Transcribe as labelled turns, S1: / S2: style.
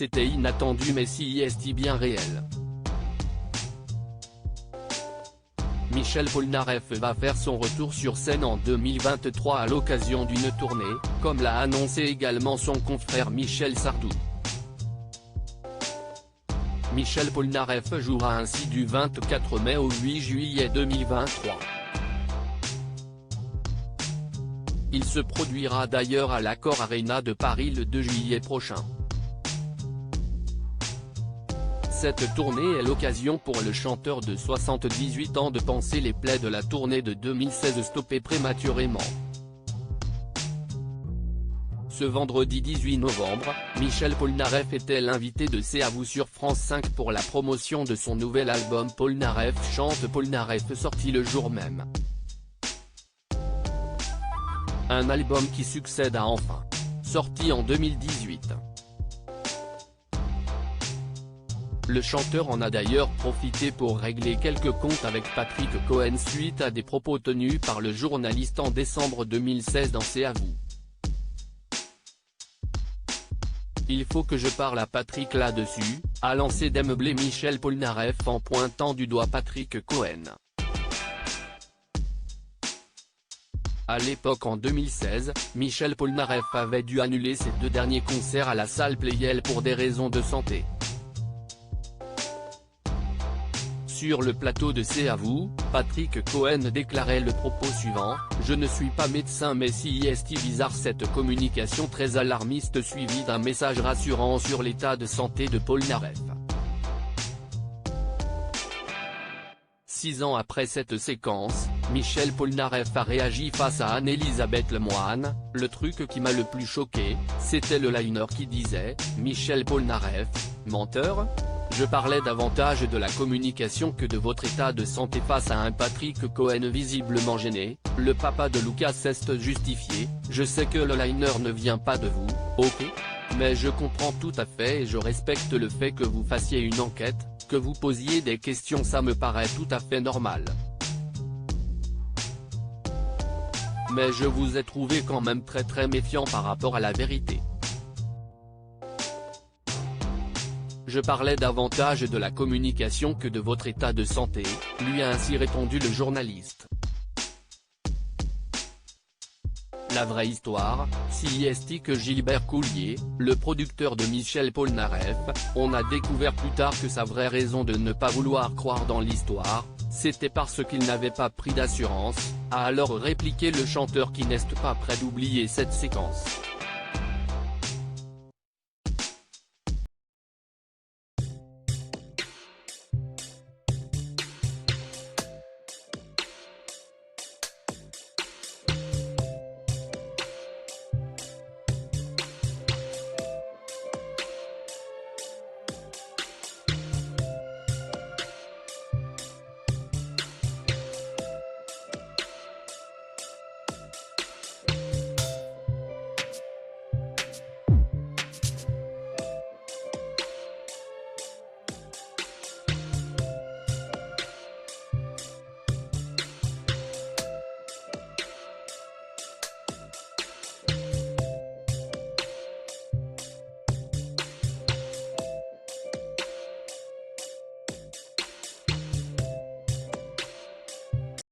S1: C'était inattendu mais si est bien réel. Michel Polnareff va faire son retour sur scène en 2023 à l'occasion d'une tournée, comme l'a annoncé également son confrère Michel Sardou. Michel Polnareff jouera ainsi du 24 mai au 8 juillet 2023. Il se produira d'ailleurs à l'Accor Arena de Paris le 2 juillet prochain. Cette tournée est l'occasion pour le chanteur de 78 ans de panser les plaies de la tournée de 2016 stoppée prématurément. Ce vendredi 18 novembre, Michel Polnareff était l'invité de C'est à vous sur France 5 pour la promotion de son nouvel album Polnareff chante Polnareff sorti le jour même. Un album qui succède à Enfin, sorti en 2018. Le chanteur en a d'ailleurs profité pour régler quelques comptes avec Patrick Cohen suite à des propos tenus par le journaliste en décembre 2016 dans C'est à vous. Il faut que je parle à Patrick là-dessus, a lancé démeublé Michel Polnareff en pointant du doigt Patrick Cohen. À l'époque en 2016, Michel Polnareff avait dû annuler ses 2 derniers concerts à la salle Playel pour des raisons de santé. Sur le plateau de C'est à vous, Patrick Cohen déclarait le propos suivant: « Je ne suis pas médecin mais si est bizarre cette communication très alarmiste suivie d'un message rassurant sur l'état de santé de Polnareff. » 6 ans après cette séquence, Michel Polnareff a réagi face à Anne-Elisabeth Lemoine: « Le truc qui m'a le plus choqué, c'était le liner qui disait « Michel Polnareff, menteur ?» Je parlais davantage de la communication que de votre état de santé face à un Patrick Cohen visiblement gêné. Le papa de Lucas s'est justifié: « Je sais que le liner ne vient pas de vous, ok. Mais je comprends tout à fait et je respecte le fait que vous fassiez une enquête, que vous posiez des questions, ça me paraît tout à fait normal. Mais je vous ai trouvé quand même très méfiant par rapport à la vérité. Je parlais davantage de la communication que de votre état de santé, lui a ainsi répondu le journaliste. La vraie histoire, si est que Gilbert Coulier, le producteur de Michel Polnareff, on a découvert plus tard que sa vraie raison de ne pas vouloir croire dans l'histoire, c'était parce qu'il n'avait pas pris d'assurance, a alors répliqué le chanteur qui n'est pas prêt d'oublier cette séquence.